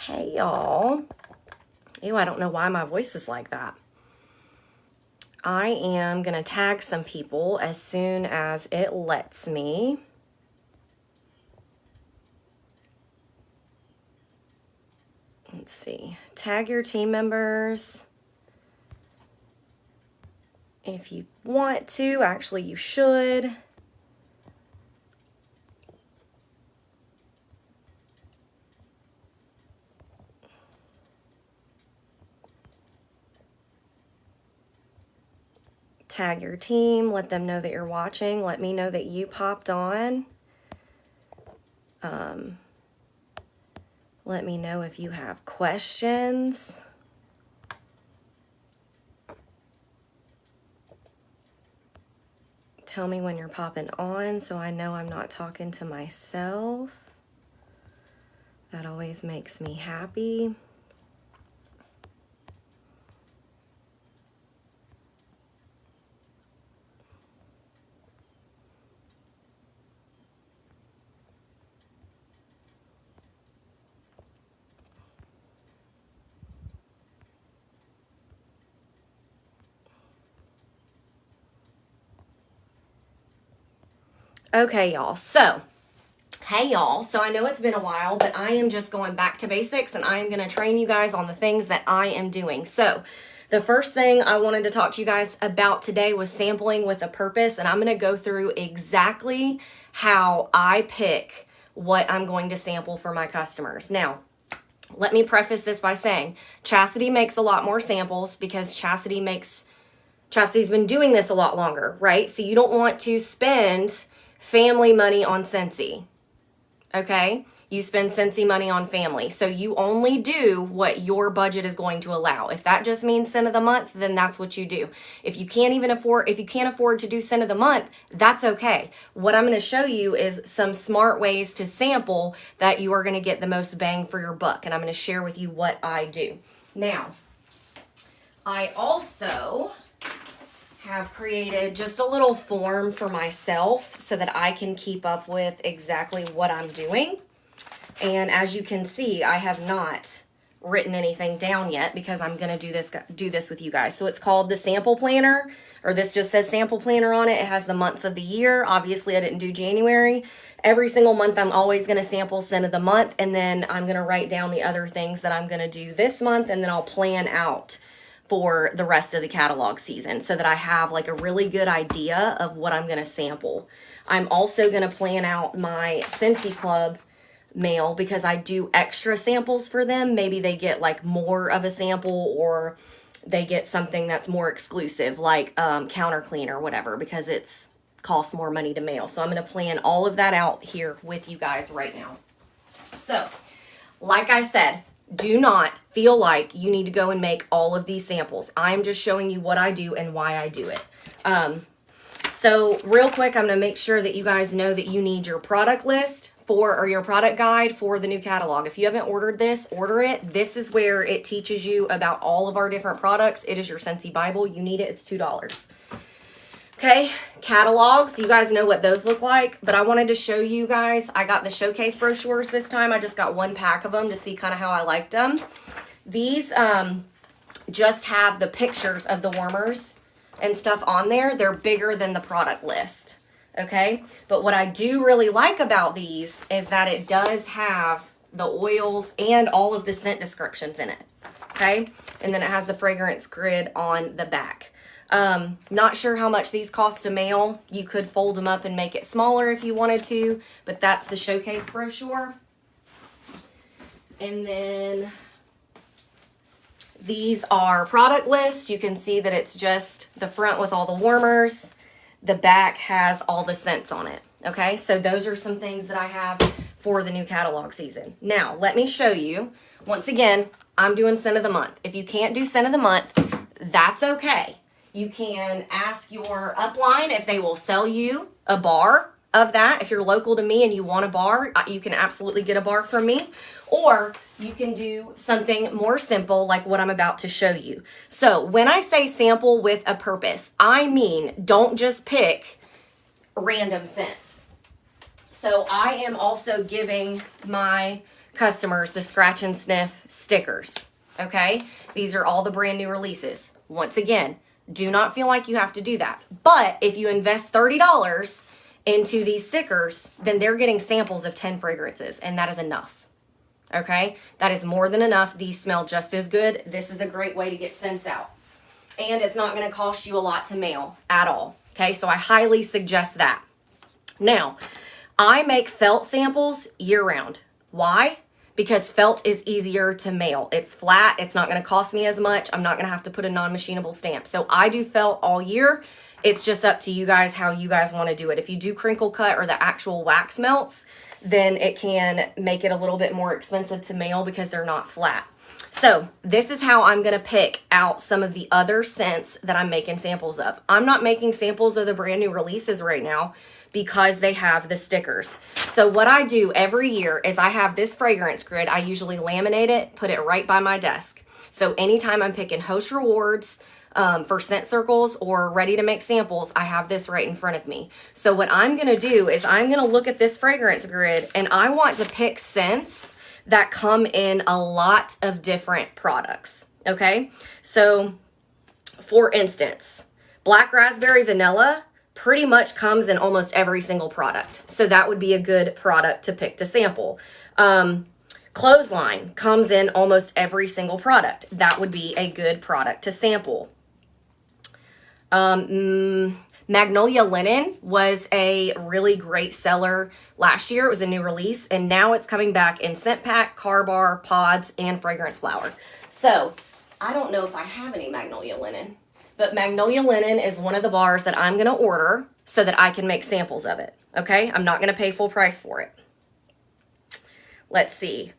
Hey y'all. Ew, I don't know why my voice is like that. I am going to tag some people as soon as it lets me. Let's see. Tag your team members. If you want to, actually you should. Tag your team, let them know that you're watching. Let me know that you popped on. Let me know if you have questions. Tell me when you're popping on so I know I'm not talking to myself. That always makes me happy. Okay, y'all. Hey y'all, so I know it's been a while, but I am just going back to basics and I am going to train you guys on the things that I am doing. So the first thing I wanted to talk to you guys about today was sampling with a purpose, and I'm going to go through exactly how I pick what I'm going to sample for my customers. Now, let me preface this by saying Chastity makes a lot more samples because Chastity's been doing this a lot longer, right? So you don't want to spend family money on Scentsy. Okay, you spend Scentsy money on family. So you only do what your budget is going to allow. If that just means scent of the month, then that's what you do. If you can't afford to do scent of the month, that's okay. What I'm going to show you is some smart ways to sample that you are going to get the most bang for your buck. And I'm going to share with you what I do. Now, I also have created just a little form for myself so that I can keep up with exactly what I'm doing. And as you can see, I have not written anything down yet because I'm going to do this with you guys. So it's called the sample planner, or this just says sample planner on it. It has the months of the year. Obviously, I didn't do January. Every single month, I'm always going to sample scent of the month, and then I'm going to write down the other things that I'm going to do this month, and then I'll plan out for the rest of the catalog season so that I have like a really good idea of what I'm going to sample. I'm also going to plan out my Scentsy Club mail because I do extra samples for them. Maybe they get like more of a sample, or they get something that's more exclusive, like counter clean or whatever, because it's costs more money to mail. So I'm going to plan all of that out here with you guys right now. So, like I said, do not feel like you need to go and make all of these samples. I'm just showing you what I do and why I do it. So real quick, I'm going to make sure that you guys know that you need your product list or your product guide for the new catalog. If you haven't ordered this, order it. This is where it teaches you about all of our different products. It is your Scentsy Bible. You need it. It's $2. Okay, catalogs, you guys know what those look like, but I wanted to show you guys. I got the showcase brochures this time. I just got one pack of them to see kind of how I liked them. These just have the pictures of the warmers and stuff on there. They're bigger than the product list, okay? But what I do really like about these is that it does have the oils and all of the scent descriptions in it, okay? And then it has the fragrance grid on the back. Not sure how much these cost to mail. You could fold them up and make it smaller if you wanted to, but that's the showcase brochure. And then these are product lists. You can see that it's just the front with all the warmers. The back has all the scents on it. Okay, so those are some things that I have for the new catalog season. Now, let me show you. Once again, I'm doing scent of the month. If you can't do scent of the month, that's okay. You can ask your upline if they will sell you a bar of that. If you're local to me and you want a bar, you can absolutely get a bar from me. Or you can do something more simple like what I'm about to show you. So when I say sample with a purpose, I mean don't just pick random scents. So I am also giving my customers the scratch and sniff stickers. Okay, these are all the brand new releases. Once again, do not feel like you have to do that. But if you invest $30 into these stickers, then they're getting samples of 10 fragrances, and that is enough. Okay, that is more than enough. These smell just as good. This is a great way to get scents out. And it's not going to cost you a lot to mail at all. Okay, so I highly suggest that. Now, I make felt samples year round. Why? Because felt is easier to mail. It's flat. It's not going to cost me as much. I'm not going to have to put a non-machinable stamp. So I do felt all year. It's just up to you guys how you guys want to do it. If you do crinkle cut or the actual wax melts, then it can make it a little bit more expensive to mail because they're not flat. So this is how I'm going to pick out some of the other scents that I'm making samples of. I'm not making samples of the brand new releases right now because they have the stickers. So what I do every year is I have this fragrance grid. I usually laminate it, put it right by my desk. So anytime I'm picking host rewards for scent circles or ready to make samples, I have this right in front of me. So what I'm going to do is I'm going to look at this fragrance grid and I want to pick scents that come in a lot of different products. Okay. So for instance, black raspberry vanilla pretty much comes in almost every single product. So that would be a good product to pick to sample. Clothesline comes in almost every single product. That would be a good product to sample. Magnolia Linen was a really great seller last year. It was a new release, and now it's coming back in scent pack, car bar, pods, and fragrance flower. So I don't know if I have any Magnolia Linen, but Magnolia Linen is one of the bars that I'm going to order so that I can make samples of it. Okay, I'm not going to pay full price for it. Let's see.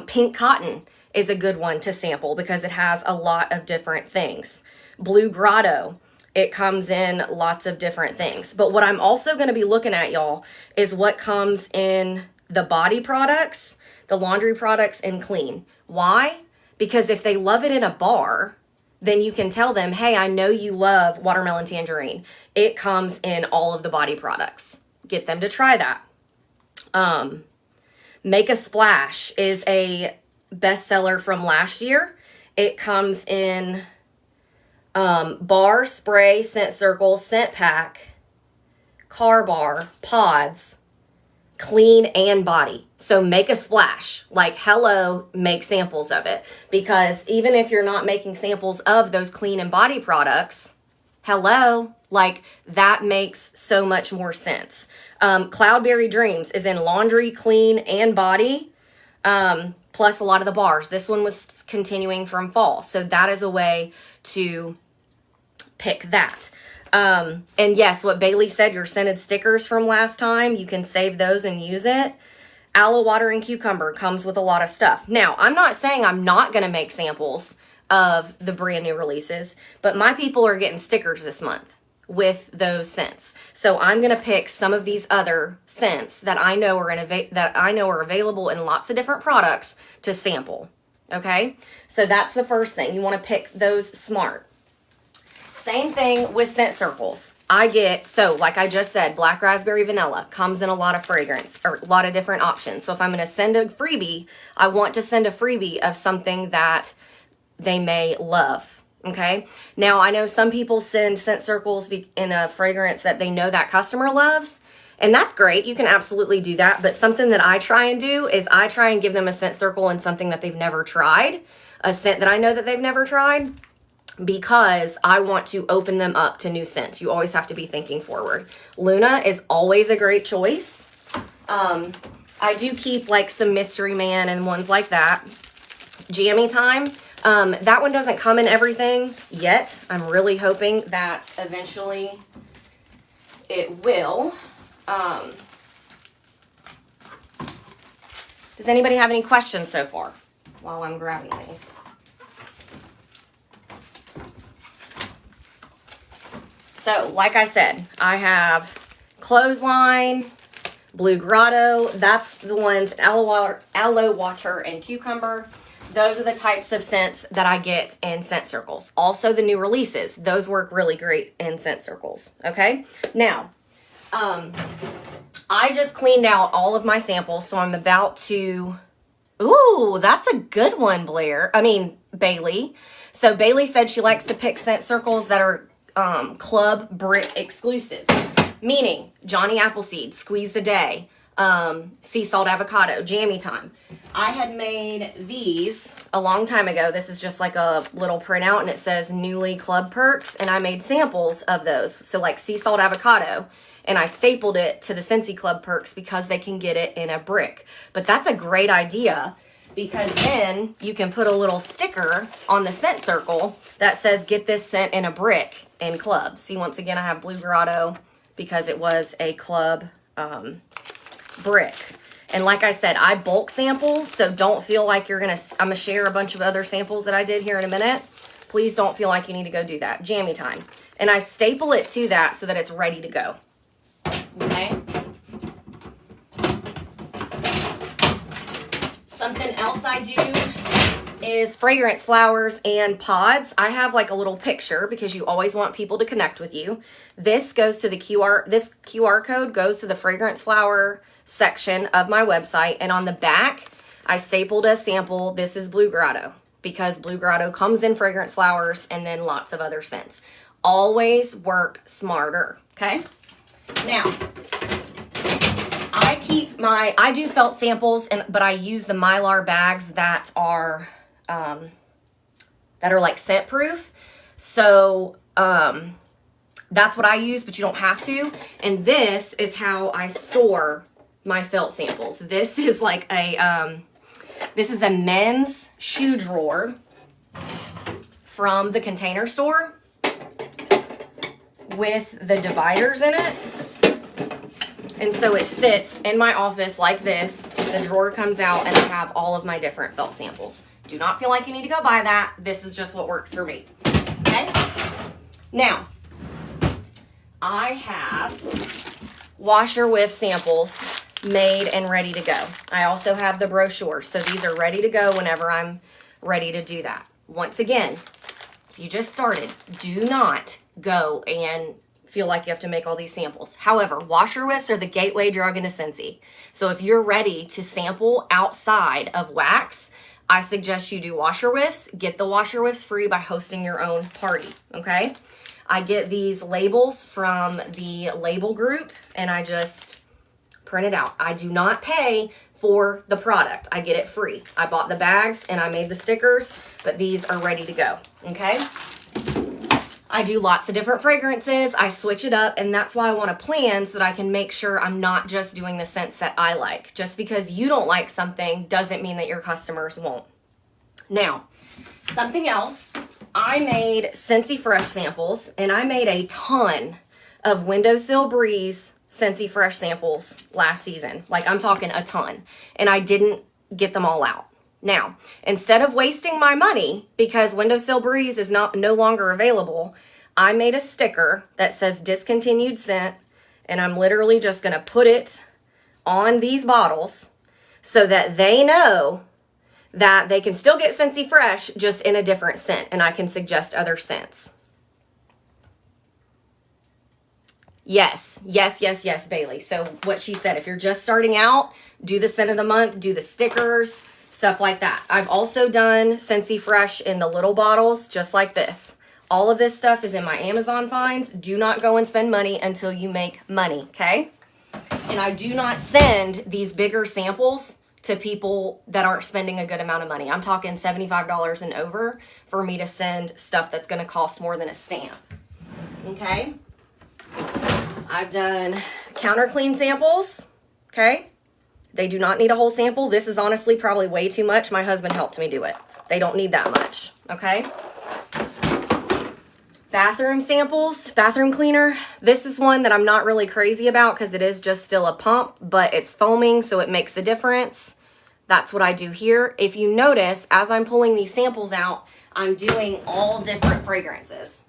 Pink Cotton is a good one to sample because it has a lot of different things. Blue Grotto, it comes in lots of different things. But what I'm also going to be looking at, y'all, is what comes in the body products, the laundry products, and clean. Why? Because if they love it in a bar, then you can tell them, hey, I know you love watermelon tangerine. It comes in all of the body products. Get them to try that. Make a Splash is a bestseller from last year. It comes in bar, spray, scent circle, scent pack, car bar, pods, clean, and body. So make a splash. Like, hello, make samples of it. Because even if you're not making samples of those clean and body products, hello, like that makes so much more sense. Cloudberry Dreams is in laundry, clean, and body, plus a lot of the bars. This one was continuing from fall. So that is a way to pick that. And yes, what Bailey said, your scented stickers from last time, you can save those and use it. Aloe water and cucumber comes with a lot of stuff. Now, I'm not saying I'm not going to make samples of the brand new releases, but my people are getting stickers this month with those scents. So I'm going to pick some of these other scents that I know are available in lots of different products to sample. Okay? So that's the first thing. You want to pick those smart. Same thing with scent circles. So like I just said, black raspberry vanilla comes in a lot of fragrance or a lot of different options. So if I'm going to send a freebie, I want to send a freebie of something that they may love. Okay. Now I know some people send scent circles in a fragrance that they know that customer loves, and that's great. You can absolutely do that. But something that I try and do is I try and give them a scent circle and something that they've never tried, a scent that I know that they've never tried, because I want to open them up to new scents. You always have to be thinking forward. Luna is always a great choice. I do keep like some Mystery Man and ones like that. Jammy Time. That one doesn't come in everything yet. I'm really hoping that eventually it will. Does anybody have any questions so far while I'm grabbing these? So, like I said, I have Clothesline, Blue Grotto. That's the ones, aloe water, and cucumber. Those are the types of scents that I get in scent circles. Also, the new releases. Those work really great in scent circles. Okay? Now, I just cleaned out all of my samples, so I'm about to, ooh, that's a good one, Bailey. So Bailey said she likes to pick scent circles that are club brick exclusives, meaning Johnny Appleseed, Squeeze the Day, Sea Salt Avocado, Jammy Time. I had made these a long time ago. This is just like a little printout, and it says Newly Club Perks, and I made samples of those. So like Sea Salt Avocado, and I stapled it to the Scentsy Club Perks because they can get it in a brick. But that's a great idea, because then you can put a little sticker on the scent circle that says get this scent in a brick in club. See, once again, I have Blue Grotto because it was a club brick. And like I said, I bulk sample, so don't feel like I'm gonna share a bunch of other samples that I did here in a minute. Please don't feel like you need to go do that. Jammy Time. And I staple it to that so that it's ready to go. Okay. Something else I do is fragrance flowers and pods. I have like a little picture because you always want people to connect with you. This goes to the this QR code goes to the fragrance flower section of my website, and on the back I stapled a sample. This is Blue Grotto because Blue Grotto comes in fragrance flowers and then lots of other scents. Always work smarter, okay? Now, I do felt samples, but I use the Mylar bags that are like scent proof. So that's what I use, but you don't have to. And this is how I store my felt samples. This is like this is a men's shoe drawer from the Container Store with the dividers in it. And so it sits in my office like this. The drawer comes out and I have all of my different felt samples. Do not feel like you need to go buy that. This is just what works for me. Okay? Now, I have washer whiff samples made and ready to go. I also have the brochure. So these are ready to go whenever I'm ready to do that. Once again, if you just started, do not go and feel like you have to make all these samples. However, washer whiffs are the gateway drug into Scentsy. So if you're ready to sample outside of wax, I suggest you do washer whiffs. Get the washer whiffs free by hosting your own party, okay? I get these labels from the label group and I just print it out. I do not pay for the product. I get it free. I bought the bags and I made the stickers, but these are ready to go, okay? I do lots of different fragrances. I switch it up, and that's why I want to plan so that I can make sure I'm not just doing the scents that I like. Just because you don't like something doesn't mean that your customers won't. Now, something else, I made Scentsy Fresh samples, and I made a ton of Windowsill Breeze Scentsy Fresh samples last season. Like, I'm talking a ton, and I didn't get them all out. Now, instead of wasting my money because Windowsill Breeze is no longer available, I made a sticker that says discontinued scent, and I'm literally just going to put it on these bottles so that they know that they can still get Scentsy Fresh, just in a different scent, and I can suggest other scents. Yes, yes, yes, yes, Bailey. So what she said, if you're just starting out, do the scent of the month, do the stickers, stuff like that. I've also done Scentsy Fresh in the little bottles, just like this. All of this stuff is in my Amazon finds. Do not go and spend money until you make money, okay? And I do not send these bigger samples to people that aren't spending a good amount of money. I'm talking $75 and over for me to send stuff that's going to cost more than a stamp, okay? I've done counter clean samples, okay? They do not need a whole sample. This is honestly probably way too much. My husband helped me do it. They don't need that much, okay? Bathroom samples, bathroom cleaner. This is one that I'm not really crazy about because it is just still a pump, but it's foaming, so it makes a difference. That's what I do here. If you notice, as I'm pulling these samples out, I'm doing all different fragrances.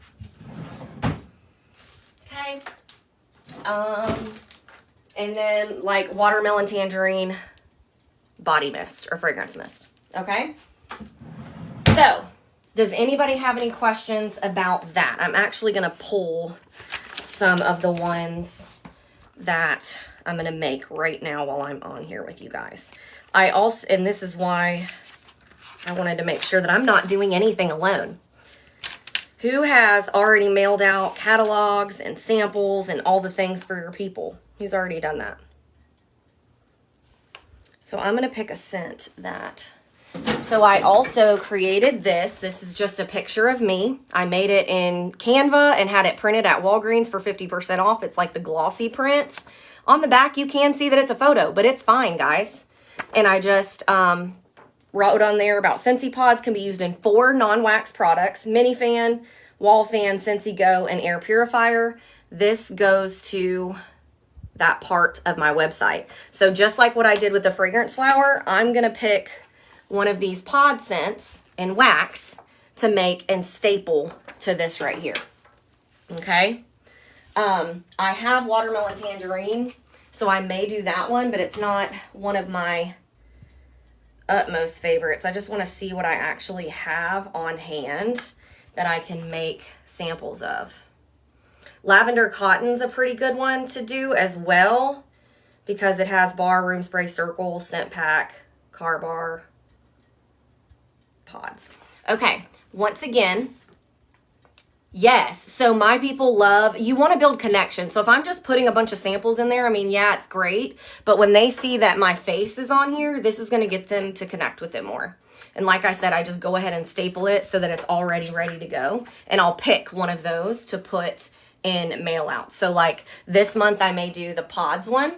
Okay. And then like watermelon tangerine body mist or fragrance mist. Okay. So does anybody have any questions about that? I'm actually going to pull some of the ones that I'm going to make right now while I'm on here with you guys. I also, and this is why I wanted to make sure that I'm not doing anything alone. Who has already mailed out catalogs and samples and all the things for your people? Who's already done that? So I'm going to pick a scent that... So I also created this. This is just a picture of me. I made it in Canva and had it printed at Walgreens for 50% off. It's like the glossy prints. On the back, you can see that it's a photo, but it's fine, guys. And I just wrote on there about Scentsy pods can be used in 4 non-wax products: mini fan, wall fan, Scentsy Go, and air purifier. This goes to that part of my website. So just like what I did with the fragrance flower, I'm going to pick one of these pod scents and wax to make and staple to this right here. Okay. I have watermelon tangerine, so I may do that one, but it's not one of my utmost favorites. I just want to see what I actually have on hand that I can make samples of. Lavender cotton's a pretty good one to do as well because it has bar, room spray, circle, scent pack, car bar, pods. Okay, once again, yes, so my people love, you want to build connection. So if I'm just putting a bunch of samples in there, I mean, yeah, it's great, but when they see that my face is on here, this is going to get them to connect with it more. And like I said, I just go ahead and staple it so that it's already ready to go. And I'll pick one of those to put in mail out. So like this month I may do the pods one,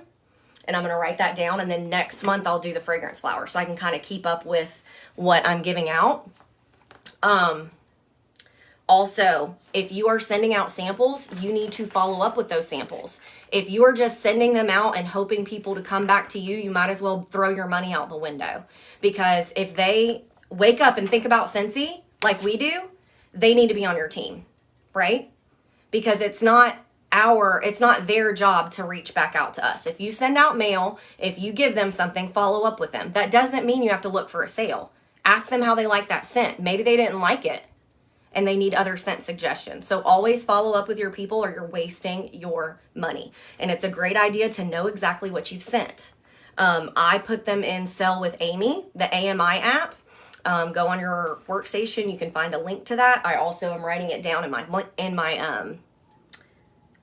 and I'm going to write that down. And then next month I'll do the fragrance flower so I can kind of keep up with what I'm giving out. Also, if you are sending out samples, you need to follow up with those samples. If you are just sending them out and hoping people to come back to you, you might as well throw your money out the window. Because if they wake up and think about Scentsy like we do, they need to be on your team, right? Because it's not their job to reach back out to us. If you send out mail, if you give them something, follow up with them. That doesn't mean you have to look for a sale. Ask them how they like that scent. Maybe they didn't like it and they need other scent suggestions. So always follow up with your people or you're wasting your money. And it's a great idea to know exactly what you've sent. I put them in Sell with Amy, the AMI app. Go on your workstation. You can find a link to that. I also am writing it down in my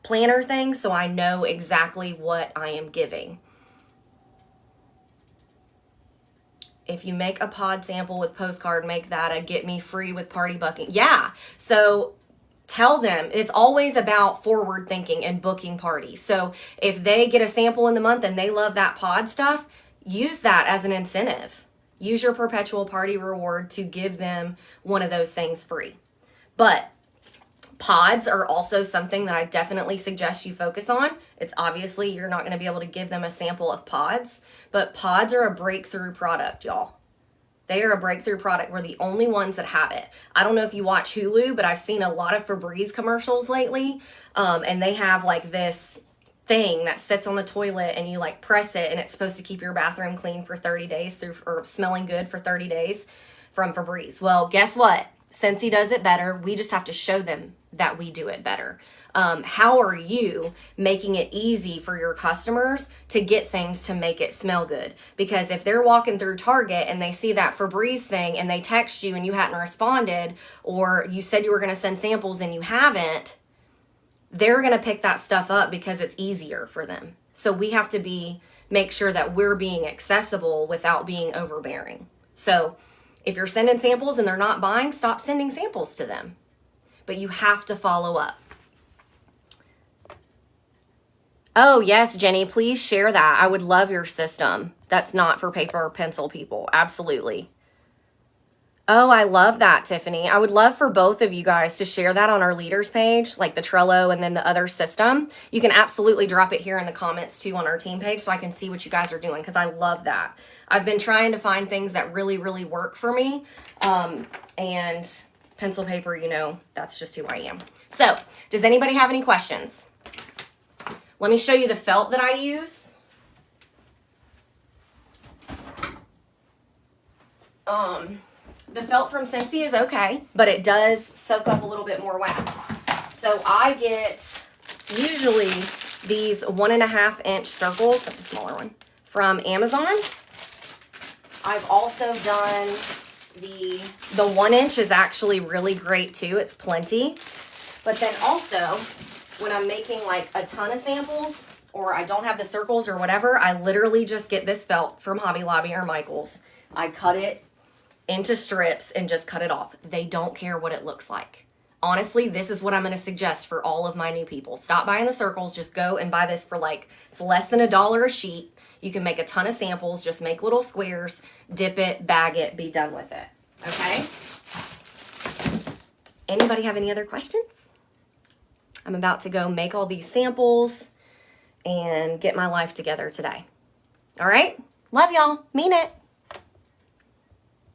planner thing so I know exactly what I am giving. If you make a pod sample with postcard, make that a get me free with party bucking. Yeah. So tell them it's always about forward thinking and booking parties. So if they get a sample in the month and they love that pod stuff, use that as an incentive. Use your perpetual party reward to give them one of those things free. But pods are also something that I definitely suggest you focus on. It's obviously you're not going to be able to give them a sample of pods, but pods are a breakthrough product, y'all. They are a breakthrough product. We're the only ones that have it. I don't know if you watch Hulu, but I've seen a lot of Febreze commercials lately, and they have like this thing that sits on the toilet and you like press it and it's supposed to keep your bathroom clean for 30 days or smelling good for 30 days from Febreze. Well, guess what? Scentsy does it better. We just have to show them that we do it better. How are you making it easy for your customers to get things to make it smell good? Because if they're walking through Target and they see that Febreze thing and they text you and you hadn't responded, or you said you were going to send samples and you haven't, they're going to pick that stuff up because it's easier for them. So we have to make sure that we're being accessible without being overbearing. So if you're sending samples and they're not buying, stop sending samples to them. But you have to follow up. Oh, yes, Jenny, please share that. I would love your system. That's not for paper or pencil people. Absolutely. Oh, I love that, Tiffany. I would love for both of you guys to share that on our leaders page, like the Trello and then the other system. You can absolutely drop it here in the comments too on our team page so I can see what you guys are doing because I love that. I've been trying to find things that really, really work for me. And pencil paper, you know, that's just who I am. So, does anybody have any questions? Let me show you the felt that I use. The felt from Scentsy is okay, but it does soak up a little bit more wax. So I get usually these 1.5 inch circles. That's a smaller one from Amazon. I've also done the 1 inch is actually really great too. It's plenty. But then also when I'm making like a ton of samples or I don't have the circles or whatever, I literally just get this felt from Hobby Lobby or Michael's. I cut it into strips and just cut it off. They don't care what it looks like. Honestly, this is what I'm going to suggest for all of my new people. Stop buying the circles. Just go and buy this for like, it's less than $1 a sheet. You can make a ton of samples. Just make little squares, dip it, bag it, be done with it. Okay? Anybody have any other questions? I'm about to go make all these samples and get my life together today. All right? Love y'all. Mean it.